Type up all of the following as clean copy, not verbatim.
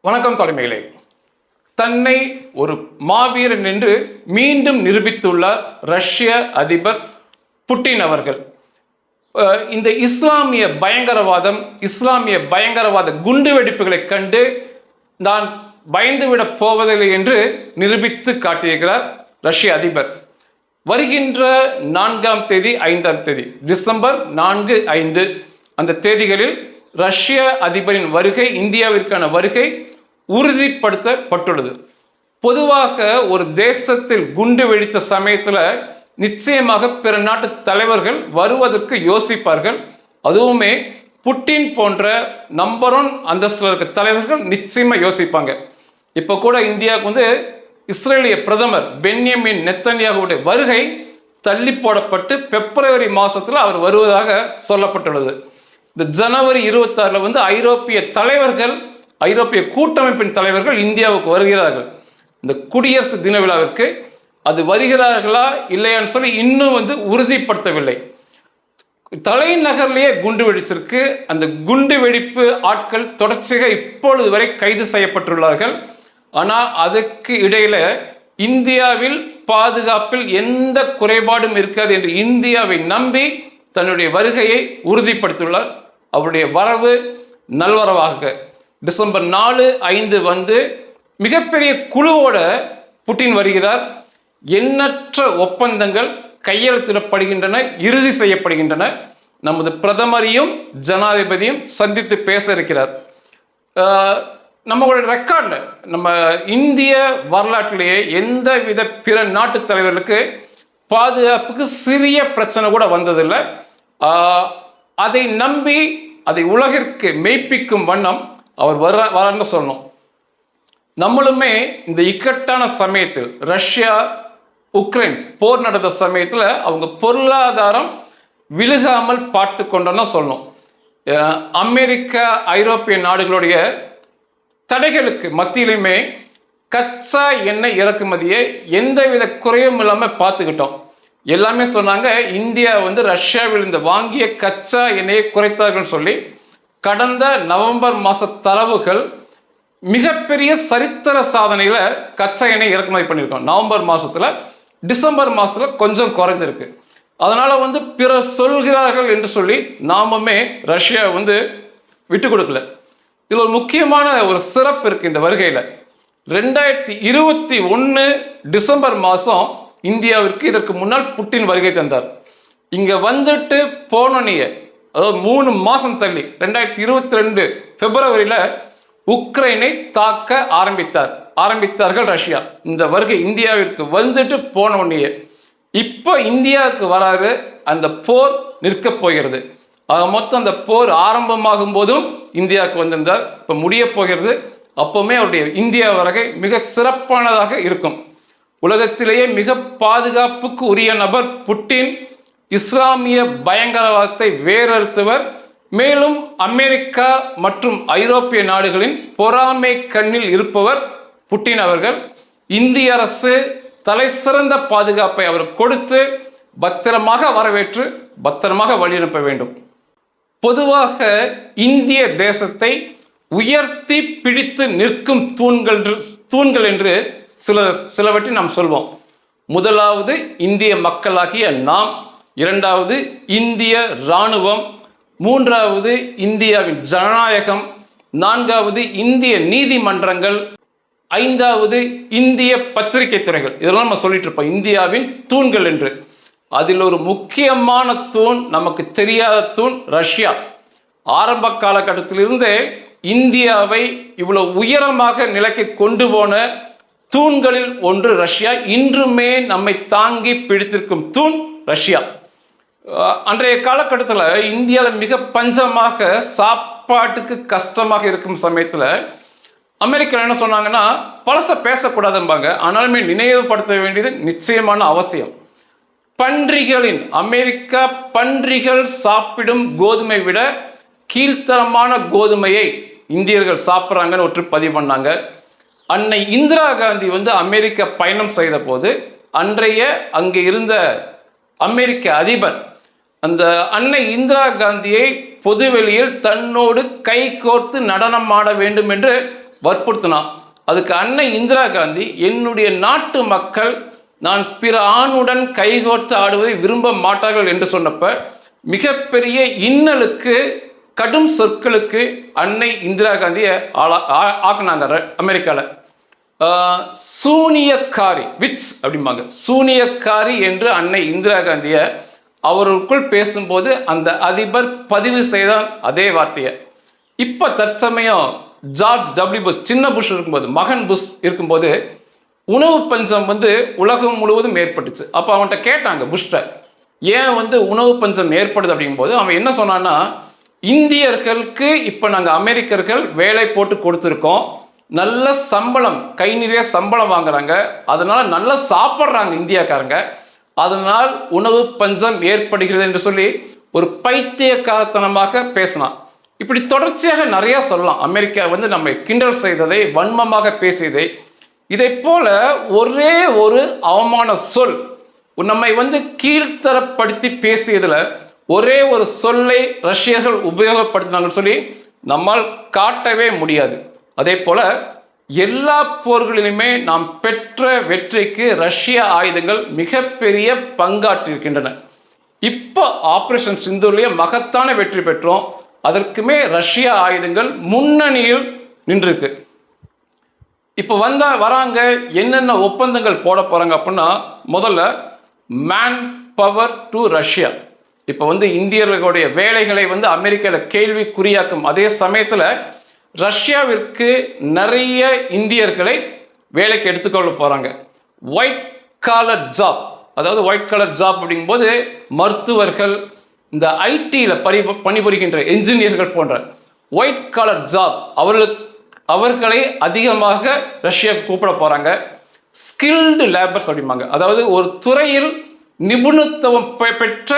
வணக்கம் தலைமைகளே. தன்னை ஒரு மாவீரன் என்று மீண்டும் நிரூபித்துள்ளார் ரஷ்ய அதிபர் புட்டின் அவர்கள். இந்த இஸ்லாமிய பயங்கரவாத குண்டு வெடிப்புகளை கண்டு நான் பயந்துவிடப் போவதில்லை என்று நிரூபித்து காட்டியிருக்கிறார் ரஷ்ய அதிபர். வருகின்ற 4ஆம் தேதி 5ஆம் தேதி டிசம்பர் 4, 5 அந்த தேதிகளில் ரஷ்ய அதிபரின் வருகை, இந்தியாவிற்கான வருகை உறுதிப்படுத்தப்பட்டுள்ளது. பொதுவாக ஒரு தேசத்தில் குண்டு வெடித்த சமயத்தில் நிச்சயமாக பிற நாட்டு தலைவர்கள் வருவதற்கு யோசிப்பார்கள். அதுவுமே புட்டின் போன்ற நம்பர் 1 அந்தஸ்தில் இருக்க தலைவர்கள் நிச்சயமாக யோசிப்பாங்க. இப்போ கூட இந்தியாவுக்கு இஸ்ரேலிய பிரதமர் பென்யமின் நெத்தன்யாகுவுடைய வருகை தள்ளி போடப்பட்டு பிப்ரவரி மாதத்தில் அவர் வருவதாக சொல்லப்பட்டுள்ளது. இந்த ஜனவரி 26 ஐரோப்பிய தலைவர்கள், ஐரோப்பிய கூட்டமைப்பின் தலைவர்கள் இந்தியாவுக்கு வருகிறார்கள். இந்த குடியரசு தின விழாவிற்கு அது வருகிறார்களா இல்லையான்னு சொல்லி இன்னும் உறுதிப்படுத்தவில்லை. தலைநகர்லேயே குண்டு வெடிச்சிருக்கு. அந்த குண்டு வெடிப்பு ஆட்கள் தொடர்ச்சியாக இப்பொழுது வரை கைது செய்யப்பட்டுள்ளார்கள். ஆனால் அதுக்கு இடையில இந்தியாவில் பாதுகாப்பில் எந்த குறைபாடும் இருக்காது என்று இந்தியாவை நம்பி தன்னுடைய வருகையை உறுதிப்படுத்தியுள்ளார். அவருடைய வரவு நல்வரவாக டிசம்பர் 4, 5 மிகப்பெரிய குழுவோட புட்டின் வருகிறார். எண்ணற்ற ஒப்பந்தங்கள் கையெழுத்திடப்படுகின்றன, இறுதி செய்யப்படுகின்றன. நமது பிரதமரையும் ஜனாதிபதியும் சந்தித்து பேச இருக்கிறார். நம்மளுடைய ரெக்கார்டில் நம்ம இந்திய வரலாற்றிலேயே எந்தவித பிற நாட்டு தலைவர்களுக்கு பாதுகாப்புக்கு சிறிய பிரச்சனை கூட வந்ததில்லை. அதை நம்பி அதை உலகிற்கு மெய்ப்பிக்கும் வண்ணம் அவர் வரான்னு சொல்லணும். நம்மளுமே இந்த இக்கட்டான சமயத்தில் ரஷ்யா உக்ரைன் போர் நடந்த சமயத்தில் அவங்க பொருளாதாரம் விழுகாமல் பார்த்து கொண்டோன்னு சொல்லணும். அமெரிக்கா, ஐரோப்பிய நாடுகளுடைய தடைகளுக்கு மத்தியிலுமே கச்சா எண்ணெய் இறக்குமதியை எந்தவித குறையும் இல்லாமல் பார்த்துக்கிட்டோம். எல்லாமே சொன்னாங்க இந்தியா ரஷ்யாவில் இந்த வாங்கிய கச்சா எண்ணெயை குறைத்தார்கள் சொல்லி. கடந்த நவம்பர் மாத தரவுகள் மிகப்பெரிய சரித்திர சாதனையில் கச்சா எண்ணெய் இறக்குமதி பண்ணியிருக்கோம் நவம்பர் மாதத்தில். டிசம்பர் மாதத்தில் கொஞ்சம் குறைஞ்சிருக்கு. அதனால் பிறர் சொல்கிறார்கள் என்று சொல்லி நாமுமே ரஷ்யா விட்டு கொடுக்கல. இதில் ஒரு முக்கியமான ஒரு சிறப்பு இருக்குது இந்த வருகையில். 2021 டிசம்பர் மாதம் இந்தியாவிற்கு இதற்கு முன்னால் புட்டின் வருகை தந்தார். இங்கே வந்துட்டு போனோன்னே, அதாவது 3 மாதம் தள்ளி 2022 பிப்ரவரியில் உக்ரைனை தாக்க ஆரம்பித்தார்கள் ரஷ்யா. இந்த வருகை இந்தியாவிற்கு வந்துட்டு போனோன்னே இப்போ இந்தியாவுக்கு வராது, அந்த போர் நிற்கப் போகிறது. ஆக மொத்தம் அந்த போர் ஆரம்பமாகும் போதும் இந்தியாவுக்கு வந்திருந்தார். இப்போ முடிய போகிறது. அப்போவுமே அவருடைய இந்தியா வருகை மிக சிறப்பானதாக இருக்கும். உலகத்திலேயே மிக பாதுகாப்புக்கு உரிய நபர் புட்டின். இஸ்லாமிய பயங்கரவாதத்தை வேறறுத்தவர். மேலும் அமெரிக்கா மற்றும் ஐரோப்பிய நாடுகளின் பொறாமை கண்ணில் இருப்பவர் புட்டின் அவர்கள். இந்திய அரசு தலை சிறந்த பாதுகாப்பை அவர் கொடுத்து பத்திரமாக வரவேற்று பத்திரமாக வழியனுப்ப வேண்டும். பொதுவாக இந்திய தேசத்தை உயர்த்தி பிடித்து நிற்கும் தூண்கள் என்று சிலவற்றை நாம் சொல்வோம். முதலாவது இந்திய மக்களாகிய நாம், 2வது இந்திய இராணுவம், 3வது இந்தியாவின் ஜனநாயகம், 4வது இந்திய நீதிமன்றங்கள், 5வது இந்திய பத்திரிகை துறைகள். இதெல்லாம் நம்ம சொல்லிட்டு இருப்போம் இந்தியாவின் தூண்கள் என்று. அதில் ஒரு முக்கியமான தூண், நமக்கு தெரியாத தூண் ரஷ்யா. ஆரம்ப காலகட்டத்திலிருந்தே இந்தியாவை இவ்வளவு உயரமாக நிலைக்கு கொண்டு போன தூண்களில் ஒன்று ரஷ்யா. இன்றுமே நம்மை தாங்கி பிடித்திருக்கும் தூண் ரஷ்யா. அன்றைய காலகட்டத்தில் இந்தியாவில் மிக பஞ்சமாக, சாப்பாட்டுக்கு கஷ்டமாக இருக்கும் சமயத்தில் அமெரிக்கா என்ன சொன்னாங்கன்னா, பழச பேசக்கூடாதும்பாங்க, ஆனாலுமே நினைவுபடுத்த வேண்டியது நிச்சயமான அவசியம். அமெரிக்கா பன்றிகள் சாப்பிடும் கோதுமை விட கீழ்த்தரமான கோதுமையை இந்தியர்கள் சாப்பிட்றாங்கன்னு ஒன்று பதிவு பண்ணாங்க. அன்னை இந்திரா காந்தி அமெரிக்கா பயணம் செய்த போது அன்றைய அங்கே இருந்த அமெரிக்க அதிபர் அந்த அன்னை இந்திரா காந்தியை பொதுவெளியில் தன்னோடு கை கோர்த்து நடனம் ஆட வேண்டும் என்று வற்புறுத்தினா. அதுக்கு அன்னை இந்திரா காந்தி, என்னுடைய நாட்டு மக்கள் நான் பிற ஆணுடன் கைகோர்த்து ஆடுவதை விரும்ப மாட்டார்கள் என்று சொன்னப்ப மிகப்பெரிய இன்னலுக்கு, கடும் சொற்களுக்கு அன்னை இந்திரா காந்தியை ஆக்குனாங்க அமெரிக்காவில். சூனியக்காரி, விட்ஸ் அப்படிம்பாங்க, சூனியக்காரி என்று அன்னை இந்திரா காந்தியை அவருக்குள் பேசும்போது அந்த அதிபர் பதிவு செய்தான் அதே வார்த்தையை. இப்போ தற்சமயம் ஜார்ஜ் டபிள்யூ புஷ், சின்ன புஷ் இருக்கும்போது, மகன் புஷ் இருக்கும்போது உணவு பஞ்சம் உலகம் முழுவதும் ஏற்பட்டுச்சு. அப்போ அவன்கிட்ட கேட்டாங்க புஷ்ட, ஏன் உணவு பஞ்சம் ஏற்படுது அப்படிங்கும்போது அவன் என்ன சொன்னான்னா, இந்தியர்களுக்கு இப்போ நாங்கள் அமெரிக்கர்கள் வேலை போட்டு கொடுத்துருக்கோம், நல்ல சம்பளம், கை நிறைய சம்பளம் வாங்குறாங்க, அதனால நல்லா சாப்பிட்றாங்க இந்தியாக்காரங்க, அதனால் உணவு பஞ்சம் ஏற்படுகிறது என்று சொல்லி ஒரு பைத்தியக்காரத்தனமாக பேசினான். இப்படி தொடர்ச்சியாக நிறைய சொல்லலாம். அமெரிக்கா நம்மை கிண்டல் செய்ததை, வன்மமாக பேசியதை, இதை போல ஒரே ஒரு அவமான சொல், நம்மை கீழ்த்தரப்படுத்தி பேசியதில் ஒரே ஒரு சொல்லை ரஷ்யர்கள் உபயோகப்படுத்தினாங்கன்னு சொல்லி நம்மால் காட்டவே முடியாது. அதே போல எல்லா போர்களிலுமே நாம் பெற்ற வெற்றிக்கு ரஷ்ய ஆயுதங்கள் மிகப்பெரிய பங்காற்றிருக்கின்றன. இப்போ ஆபரேஷன் சிந்தூர்லேயே மகத்தான வெற்றி பெற்றோம், அதற்குமே ரஷ்ய ஆயுதங்கள் முன்னணியில் நின்றுருக்கு. இப்போ வராங்க, என்னென்ன ஒப்பந்தங்கள் போட போறாங்க அப்படின்னா, முதல்ல மேன் பவர் டு ரஷ்யா. இப்போ இந்தியர்களுடைய வேலைகளை அமெரிக்காவில் கேள்விக்குறியாக்கும் அதே சமயத்தில் ரஷ்யாவிற்கு நிறைய இந்தியர்களை வேலைக்கு எடுத்துக்கொள்ள போறாங்க. ஒயிட் காலர் ஜாப், அதாவது ஒயிட் காலர் ஜாப் அப்படிங்கும்போது மருத்துவர்கள், இந்த ஐடியில் பணிபுரிகின்ற என்ஜினியர்கள் போன்ற ஒயிட் காலர் ஜாப், அவர்களை அதிகமாக ரஷ்யா கூப்பிட போறாங்க. ஸ்கில்டு லேபர்ஸ் அப்படிம்பாங்க, அதாவது ஒரு துறையில் நிபுணத்துவம் பெற்ற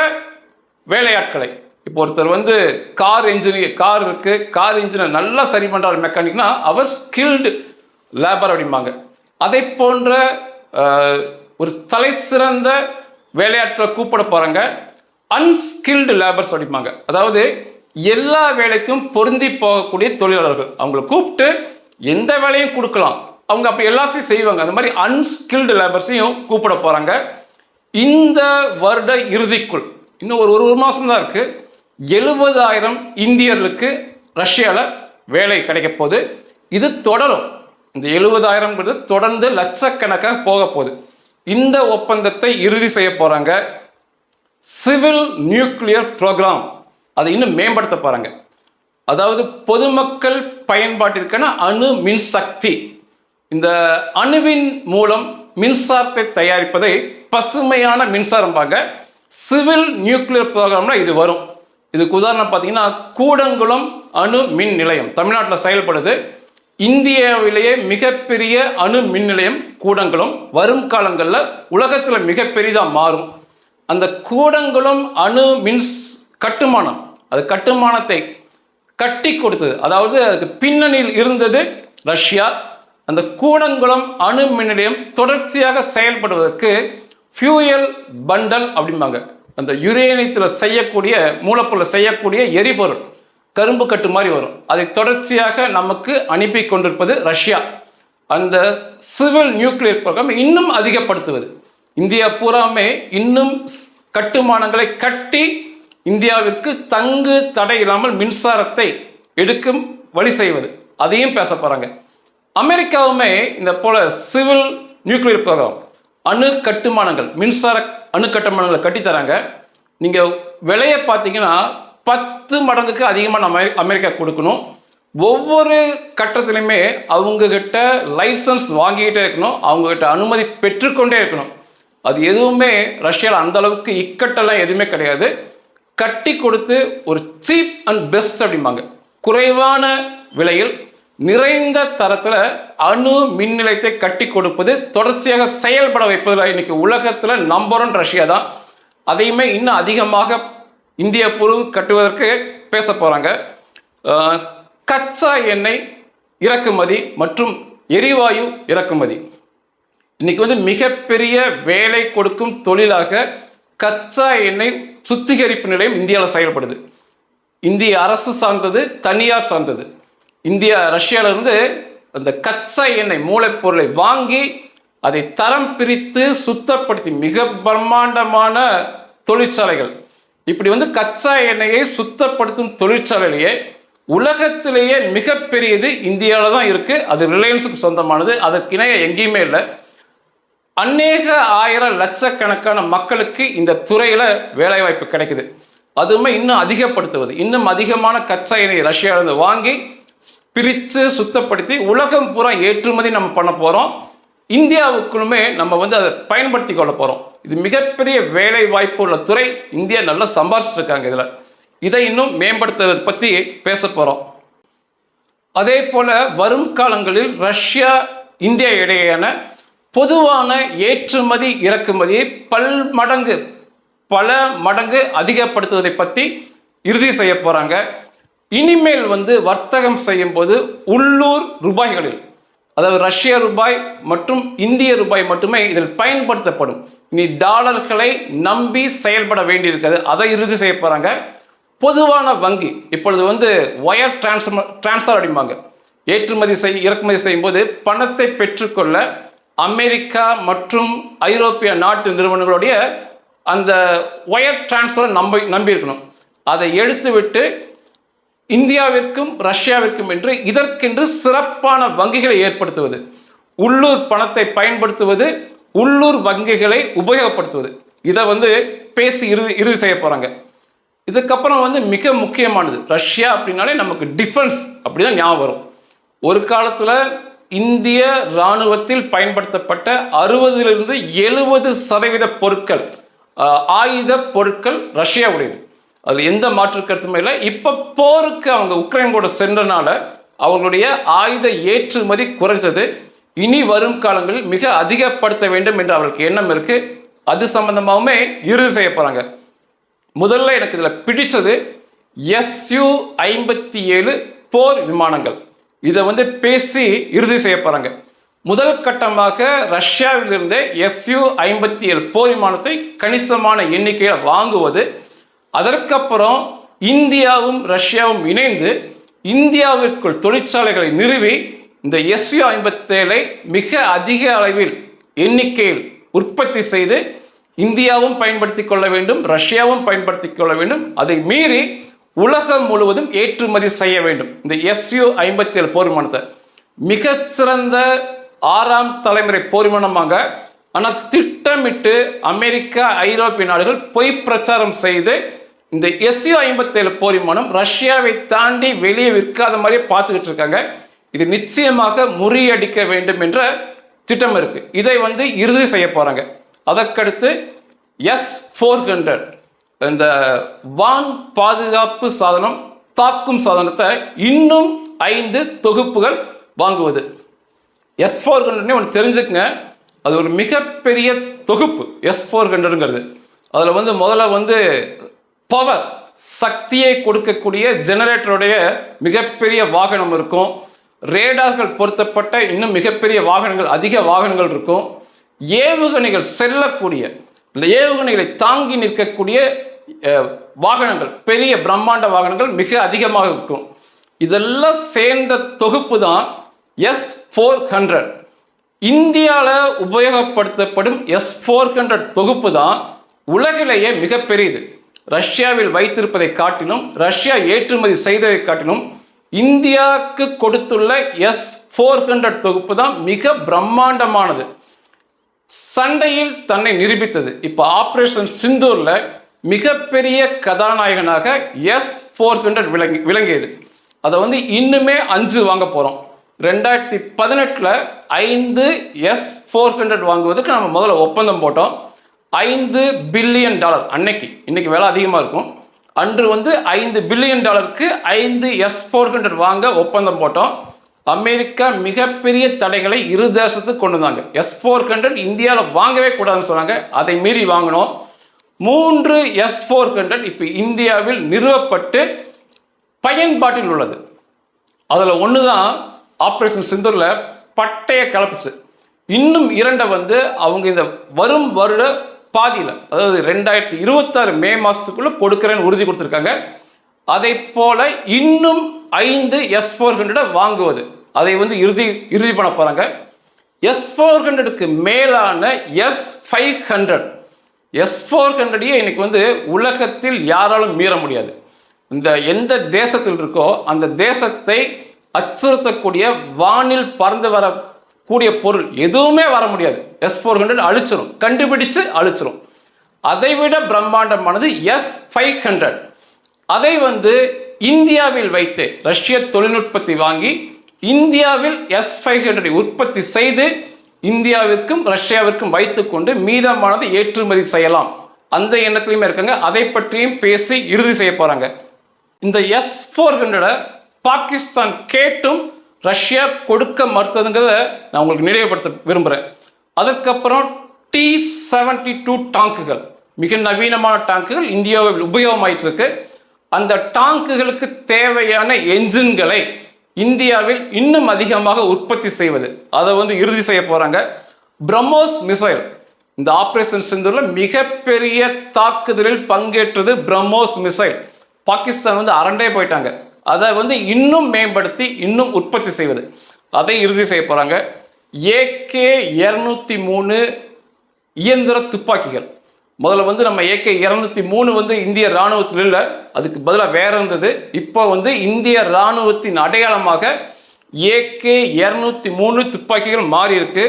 வேலையாட்களை. இப்போ ஒருத்தர் கார் இன்ஜினியர், கார் இருக்கு, கார் இன்ஜினியர் நல்லா சரி பண்றாரு மெக்கானிக்னா அவர் ஸ்கில்டு லேபர் அப்படிம்பாங்க. அதை போன்ற ஒரு தலை சிறந்த வேலையாட்களை கூப்பிட போறாங்க. அன்ஸ்கில்டு லேபர்ஸ் அப்படிம்பாங்க, அதாவது எல்லா வேலைக்கும் பொருந்தி போகக்கூடிய தொழிலாளர்கள். அவங்களை கூப்பிட்டு எந்த வேலையும் கொடுக்கலாம், அவங்க அப்படி எல்லாத்தையும் செய்வாங்க. அந்த மாதிரி அன்ஸ்கில்டு லேபர்ஸையும் கூப்பிட போறாங்க. இந்த வருட இறுதிக்குள், இன்னும் ஒரு மாசம் தான் இருக்கு, 70,000 இந்தியர்களுக்கு ரஷ்யாவில் வேலை கிடைக்க போகுது. இது தொடரும், இந்த 70,000 தொடர்ந்து லட்சக்கணக்காக போக போகுது. இந்த ஒப்பந்தத்தை இறுதி செய்ய போறாங்க. சிவில் நியூக்ளியர் ப்ரோக்ராம், அதை இன்னும் மேம்படுத்த போறாங்க. அதாவது பொதுமக்கள் பயன்பாட்டிற்கான அணு மின்சக்தி, இந்த அணுவின் மூலம் மின்சாரத்தை தயாரிப்பதை பசுமையான மின்சாரம்பாங்க. சிவில் நியூக்ளியர் ப்ரோக்ராம்னா இது வரும். இதுக்கு உதாரணம் பார்த்தீங்கன்னா கூடங்குளம் அணு மின் நிலையம் தமிழ்நாட்டில் செயல்படுது. இந்தியாவிலேயே மிகப்பெரிய அணு மின் நிலையம் கூடங்குளம். வரும் காலங்களில் உலகத்தில் மிகப்பெரியதாக மாறும். அந்த கூடங்குளம் அணு மின் கட்டுமானம், அது கட்டுமானத்தை கட்டி கொடுத்தது, அதாவது அதுக்கு பின்னணியில் இருந்தது ரஷ்யா. அந்த கூடங்குளம் அணு மின் நிலையம் தொடர்ச்சியாக செயல்படுவதற்கு ஃபியூயல் பண்டல் அப்படிம்பாங்க, அந்த யுரேனியத்தில் செய்யக்கூடிய மூலப்பொருள் செய்யக்கூடிய எரிபொருள் கரும்பு கட்டு மாதிரி வரும், அதை தொடர்ச்சியாக நமக்கு அனுப்பி கொண்டிருப்பது ரஷ்யா. அந்த சிவில் நியூக்ளியர் ப்ரோக்ராம் இன்னும் அதிகப்படுத்துவது, இந்தியா பூராமே இன்னும் கட்டுமானங்களை கட்டி இந்தியாவிற்கு தங்கு தடை இல்லாமல் மின்சாரத்தை எடுக்கும் வழி செய்வது, அதையும் பேச போறாங்க. அமெரிக்காவுமே இந்த போல சிவில் நியூக்ளியர் ப்ரோக்ராம், அணு கட்டுமானங்கள், மின்சார அணு கட்டுமானங்களை கட்டித்தராங்க. நீங்க விலையை பார்த்தீங்கன்னா 10 மடங்குக்கு அதிகமாக நம்ம அமெரிக்கா கொடுக்கணும். ஒவ்வொரு கட்டத்திலுமே அவங்க கிட்ட லைசன்ஸ் வாங்கிக்கிட்டே இருக்கணும், அவங்க கிட்ட அனுமதி பெற்றுக்கொண்டே இருக்கணும். அது எதுவுமே ரஷ்யாவில் அந்த அளவுக்கு இக்கட்டெல்லாம் எதுவுமே கிடையாது. கட்டி கொடுத்து ஒரு சீப் அண்ட் பெஸ்ட் அப்படிம்பாங்க, குறைவான விலையில் நிறைந்த தரத்தில் அணு மின் நிலையத்தை கட்டி கொடுப்பது, தொடர்ச்சியாக செயல்பட வைப்பதில் இன்னைக்கு உலகத்தில் நம்பர் 1 ரஷ்யா தான். அதையுமே இன்னும் அதிகமாக இந்தியா பொருள் கட்டுவதற்கு பேச போறாங்க. கச்சா எண்ணெய் இறக்குமதி மற்றும் எரிவாயு இறக்குமதி இன்னைக்கு மிகப்பெரிய வேலை கொடுக்கும் தொழிலாக கச்சா எண்ணெய் சுத்திகரிப்பு நிலையம் இந்தியாவில் செயல்படுது. இந்திய அரசு சார்ந்தது, தனியார் சார்ந்தது. இந்தியா ரஷ்யாவிலிருந்து அந்த கச்சா எண்ணெய் மூலப்பொருளை வாங்கி அதை தரம் பிரித்து சுத்தப்படுத்தி மிக பிரம்மாண்டமான தொழிற்சாலைகள். இப்படி கச்சா எண்ணெயை சுத்தப்படுத்தும் தொழிற்சாலையிலேயே உலகத்திலேயே மிகப்பெரியது இந்தியாவில் தான் இருக்கு. அது ரிலையன்ஸுக்கு சொந்தமானது. அதற்கு இணைய எங்கேயுமே இல்லை. அநேக ஆயிரம் லட்சக்கணக்கான மக்களுக்கு இந்த துறையில வேலை வாய்ப்பு கிடைக்குது. அதுவுமே இன்னும் அதிகப்படுத்துவது, இன்னும் அதிகமான கச்சா எண்ணெய் ரஷ்யாவிலிருந்து வாங்கி பிரித்து சுத்தப்படுத்தி உலகம் பூரா ஏற்றுமதி நம்ம பண்ண போறோம். இந்தியாவுக்குள்ளுமே நம்ம அதை பயன்படுத்தி கொள்ள போறோம். இது மிகப்பெரிய வேலை வாய்ப்பு உள்ள துறை. இந்தியா நல்லா சம்பாதிச்சுட்டு இருக்காங்க. இதை இன்னும் மேம்படுத்துவதை பற்றி பேச போறோம். அதே போல வரும் காலங்களில் ரஷ்யா இந்தியா இடையேயான பொதுவான ஏற்றுமதி இறக்குமதியை பல மடங்கு அதிகப்படுத்துவதை பற்றி இறுதி செய்ய போறாங்க. இனிமேல் வர்த்தகம் செய்யும் போது உள்ளூர் ரூபாய்களில், அதாவது ரஷ்ய ரூபாய் மற்றும் இந்திய ரூபாய் மட்டுமே இதில் பயன்படுத்தப்படும். இனி டாலர்களை நம்பி செயல்பட வேண்டியிருக்கிறது. அதை இறுதி செய்ய போறாங்க. பொதுவான வங்கி இப்பொழுது ஒயர் டிரான்ஸ்ஃபர் அடிப்பாங்க. ஏற்றுமதி இறக்குமதி செய்யும் போது பணத்தை பெற்றுக்கொள்ள அமெரிக்கா மற்றும் ஐரோப்பிய நாட்டு நிறுவனங்களுடைய அந்த ஒயர் டிரான்ஸ்ஃபரை நம்பி இருக்கணும். அதை எடுத்துவிட்டு இந்தியாவிற்கும் ரஷ்யாவிற்கும் என்று இதற்கென்று சிறப்பான வங்கிகளை ஏற்படுத்துவது, உள்ளூர் பணத்தை பயன்படுத்துவது, உள்ளூர் வங்கிகளை உபயோகப்படுத்துவது, இதை பேசி இறுதி செய்ய போறாங்க. இதுக்கப்புறம் மிக முக்கியமானது, ரஷ்யா அப்படின்னாலே நமக்கு டிஃபென்ஸ் அப்படிதான் ஞாபகம் வரும். ஒரு காலத்துல இந்திய இராணுவத்தில் பயன்படுத்தப்பட்ட 60-70% பொருட்கள், ஆயுத பொருட்கள் ரஷ்யாவுடையது. அது எந்த மாற்று கருத்துமே இல்லை. இப்ப போருக்கு அவங்க உக்ரைன் கூட சென்றனால அவங்களுடைய ஆயுத ஏற்றுமதி குறைஞ்சது. இனி வரும் காலங்களில் மிக அதிகப்படுத்த வேண்டும் என்று அவருக்கு எண்ணம் இருக்கு. அது சம்பந்தமாகவுமே இறுதி செய்ய போறாங்க. முதல்ல எனக்கு இதுல பிடிச்சது Su-57 போர் விமானங்கள். இதை பேசி இறுதி செய்ய போறாங்க. முதல் கட்டமாக ரஷ்யாவிலிருந்தே Su-57 போர் விமானத்தை கணிசமான எண்ணிக்கையில் வாங்குவது. அதற்கப்புறம் இந்தியாவும் ரஷ்யாவும் இணைந்து இந்தியாவிற்குள் தொழிற்சாலைகளை நிறுவி இந்த Su-57 மிக அதிக அளவில் எண்ணிக்கையில் உற்பத்தி செய்து இந்தியாவும் பயன்படுத்தி கொள்ள வேண்டும், ரஷ்யாவும் பயன்படுத்தி கொள்ள வேண்டும். அதை மீறி உலகம் முழுவதும் ஏற்றுமதி செய்ய வேண்டும். இந்த Su-57 போர் விமானத்தை மிக சிறந்த 6ஆம் தலைமுறை போர் விமானமாக, ஆனால் திட்டமிட்டு அமெரிக்கா ஐரோப்பிய நாடுகள் பொய் பிரச்சாரம் செய்து இந்த Su-57 போர் விமானம் ரஷ்யாவை தாண்டி வெளியே விற்காத மாதிரி பார்த்துக்கிட்டு இருக்காங்க. இது நிச்சயமாக முறியடிக்க வேண்டும் என்ற திட்டம் இருக்கு. இதை இறுதி செய்ய போறாங்க. அதற்கடுத்து S-400 இந்த வான் பாதுகாப்பு சாதனம், தாக்கும் சாதனத்தை இன்னும் 5 தொகுப்புகள் வாங்குவது. S-400 ஒன்று தெரிஞ்சுக்கங்க, அது ஒரு மிகப்பெரிய தொகுப்பு. S-400ங்கிறது அதில் முதல்ல பவர் சக்தியை கொடுக்கக்கூடிய ஜெனரேட்டருடைய மிகப்பெரிய வாகனம் இருக்கும். ரேடார்கள் பொருத்தப்பட்ட இன்னும் மிகப்பெரிய வாகனங்கள், அதிக வாகனங்கள் இருக்கும். ஏவுகணைகள் செல்லக்கூடிய, ஏவுகணைகளை தாங்கி நிற்கக்கூடிய வாகனங்கள், பெரிய பிரம்மாண்ட வாகனங்கள் மிக அதிகமாக இருக்கும். இதெல்லாம் சேர்ந்த தொகுப்பு தான் S-400. இந்தியாவில் உபயோகப்படுத்தப்படும் S-400 தொகுப்பு தான் உலகிலேயே மிகப்பெரியது. ரஷ்யாவில் வைத்திருப்பதை காட்டிலும், ரஷ்யா ஏற்றுமதி செய்ததை காட்டிலும் இந்தியாவுக்கு கொடுத்துள்ள S-400 தொகுப்பு தான் மிக பிரம்மாண்டமானது. சண்டையில் தன்னை நிரூபித்தது. இப்போ ஆபரேஷன் சிந்தூர்ல மிகப்பெரிய கதாநாயகனாக S-400 விளங்கியது. அதை இன்னுமே 5 வாங்க போறோம். 2018 5 S-400 வாங்குவதற்கு நம்ம முதல்ல ஒப்பந்தம் போட்டோம். $5 பில்லியன். இன்னைக்கு விலை அதிகமாக இருக்கும். அன்று $5 பில்லியன் 5 S-400 வாங்க ஒப்பந்தம் போட்டோம். அமெரிக்கா மிகப்பெரிய தடைகளை இரு தேசத்துக்கு கொண்டு வந்தாங்க. S-400 இந்தியாவில் வாங்கவே கூடாதுன்னு சொன்னாங்க. அதை மீறி வாங்கினோம். 3 S-400 இப்போ இந்தியாவில் நிறுவப்பட்டு பயன்பாட்டில் உள்ளது. அதில் ஒன்று தான் ஆப்ரேஷன் சிந்தூர்ல பட்டைய கலப்புச்சு. இன்னும் 2 அவங்க இந்த வரும் வருட பாதியில், அதாவது 2026 மே மாதத்துக்குள்ள கொடுக்குறேன்னு உறுதி கொடுத்துருக்காங்க. அதை போல இன்னும் 5 S-400 வாங்குவது. அதை வந்து இறுதி பண்ண போகிறாங்க. S-400க்கு மேலான S-500 S-400 இன்னைக்கு வந்து உலகத்தில் யாராலும் மீற முடியாது. இந்த எந்த தேசத்தில் இருக்கோ அந்த தேசத்தை அச்சுறுத்தக்கூடிய வானில் பறந்து வரக்கூடிய பொருள் எதுவுமே வர முடியாது. S-400 அழிச்சிடும், கண்டுபிடிச்சு அழிச்சிடும். அதைவிட பிரம்மாண்டமானது S-500. அதை வந்து இந்தியாவில் வைத்து ரஷ்ய தொழில்நுட்பத்தை வாங்கி இந்தியாவில் S-500 உற்பத்தி செய்து இந்தியாவிற்கும் ரஷ்யாவிற்கும் வைத்துக்கொண்டு மீதமானது ஏற்றுமதி செய்யலாம். அந்த எண்ணத்திலையுமே இருக்காங்க. அதை பற்றியும் பேசி இறுதி செய்ய போறாங்க. இந்த S-400 பாகிஸ்தான் கேட்டும் ரஷ்யா கொடுக்க மறுத்ததுங்கிறத நான் உங்களுக்கு நினைவுபடுத்த விரும்புகிறேன். அதுக்கப்புறம் T-72 டாங்குகள், மிக நவீனமான டாங்குகள் இந்தியாவில் உபயோகமாயிட்டு இருக்கு. அந்த டாங்குகளுக்கு தேவையான என்ஜின்களை இந்தியாவில் இன்னும் அதிகமாக உற்பத்தி செய்வது, அதை வந்து இறுதி செய்ய போறாங்க. பிரம்மோஸ் மிசைல், இந்த ஆபரேஷன் சிந்தூர்ல மிகப்பெரிய தாக்குதலில் பங்கேற்றது பிரம்மோஸ் மிசைல். பாகிஸ்தான் வந்து அரண்டே போயிட்டாங்க. அதை வந்து இன்னும் மேம்படுத்தி இன்னும் உற்பத்தி செய்வது, அதை இறுதி செய்ய போறாங்க. AK-203 இயந்திர துப்பாக்கிகள், முதல்ல வந்து நம்ம AK-203 வந்து இந்திய இராணுவத்தில் இல்லை, அதுக்கு பதிலாக வேற இருந்தது. இப்போ வந்து இந்திய இராணுவத்தின் அடையாளமாக AK-203 துப்பாக்கிகள் மாறி இருக்கு.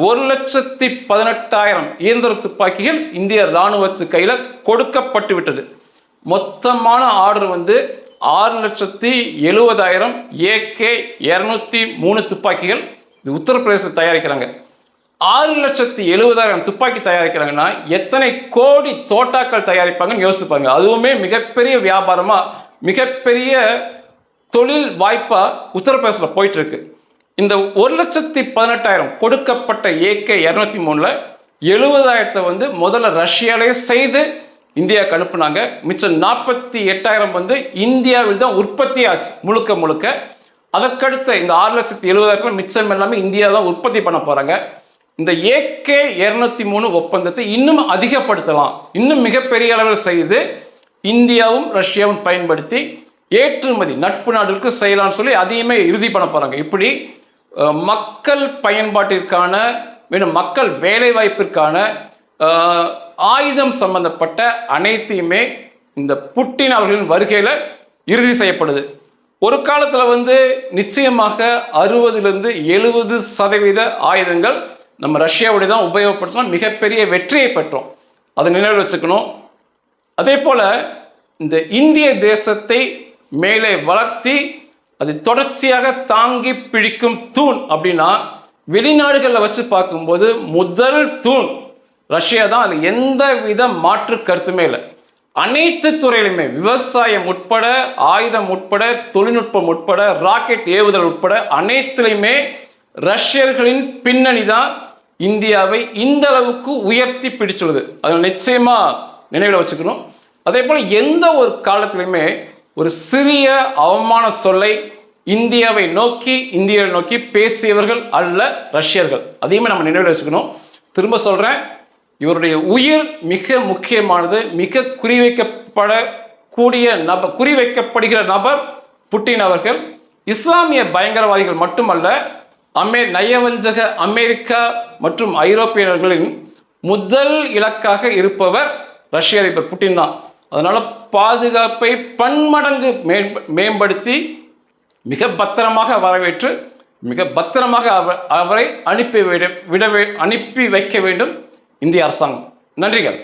1,18,000 இயந்திர துப்பாக்கிகள் இந்திய இராணுவத்து கையில் கொடுக்கப்பட்டு விட்டது. மொத்தமான ஆர்டர் வந்து 6,70,000 AK-203 துப்பாக்கிகள் இது உத்தரப்பிரதேசத்தில் தயாரிக்கிறாங்க. 6,70,000 துப்பாக்கி தயாரிக்கிறாங்கன்னா எத்தனை கோடி தோட்டாக்கள் தயாரிப்பாங்கன்னு யோசித்து பாருங்க. அதுவுமே மிகப்பெரிய வியாபாரமா, மிகப்பெரிய தொழில் வாய்ப்பா உத்தரப்பிரதேசத்தில் போயிட்டு இருக்கு. இந்த 1,18,000 கொடுக்கப்பட்ட AK-203ல் 70,000 வந்து முதல்ல ரஷ்யாலே செய்து இந்தியாவுக்கு அனுப்புனாங்க. மிச்சம் 48,000 வந்து இந்தியாவில் தான் உற்பத்தி ஆச்சு முழுக்க முழுக்க. அதற்கடுத்த இந்த 6,70,000 மிச்சம் எல்லாமே இந்தியா தான் உற்பத்தி பண்ண போறாங்க. இந்த AK-203 ஒப்பந்தத்தை இன்னும் அதிகப்படுத்தலாம், இன்னும் மிகப்பெரிய அளவில் செய்து இந்தியாவும் ரஷ்யாவும் பயன்படுத்தி ஏற்றுமதி நட்பு நாடுகளுக்கு செய்யலாம்னு சொல்லி அதையுமே இறுதி பண்ண போறாங்க. இப்படி மக்கள் பயன்பாட்டிற்கான, மக்கள் வேலை வாய்ப்பிற்கான ஆயுதம் சம்பந்தப்பட்ட அனைத்தையுமே இந்த புட்டின் அவர்களின் வருகையில் இறுதி செய்யப்படுது. ஒரு காலத்தில் வந்து நிச்சயமாக 60-70% ஆயுதங்கள் நம்ம ரஷ்யாவுடைய தான் உபயோகப்படுத்தணும், மிகப்பெரிய வெற்றியை பெற்றோம், அதை நினைவில் வச்சுக்கணும். அதே போல இந்த இந்திய தேசத்தை மேலே வளர்த்தி அது தொடர்ச்சியாக தாங்கி பிடிக்கும் தூண் அப்படின்னா வெளிநாடுகளில் வச்சு பார்க்கும்போது முதல் தூண் ரஷ்யா தான். அது எந்த வித மாற்று கருத்துமே இல்லை. அனைத்து துறையிலுமே, விவசாயம் உட்பட, ஆயுதம் உட்பட, தொழில்நுட்பம் உட்பட, ராக்கெட் ஏவுதல் உட்பட அனைத்திலையுமே ரஷ்யர்களின் பின்னணி தான் இந்தியாவை இந்த அளவுக்கு உயர்த்தி பிடிச்சுள்ளது. அதை நிச்சயமா நினைவில் வச்சுக்கணும். அதே போல எந்த ஒரு காலத்திலுமே ஒரு சிறிய அவமான சொல்லை இந்தியாவை நோக்கி பேசியவர்கள் அல்ல ரஷ்யர்கள். அதையுமே நம்ம நினைவில் வச்சுக்கணும். திரும்ப சொல்றேன், இவருடைய உயிர் மிக முக்கியமானது. மிக குறிவைக்கப்படுகிற நபர் புட்டின் அவர்கள். இஸ்லாமிய பயங்கரவாதிகள் மட்டுமல்ல, நயவஞ்சக அமெரிக்கா மற்றும் ஐரோப்பியர்களின் முதல் இலக்காக இருப்பவர் ரஷ்ய அதிபர் புட்டின் தான். அதனால பாதுகாப்பை பன்மடங்கு மேம்படுத்தி மிக பத்திரமாக வரவேற்று மிக பத்திரமாக அவரை அனுப்பி வைக்க வேண்டும் இந்திய அரசாங்கம். நன்றிகள்.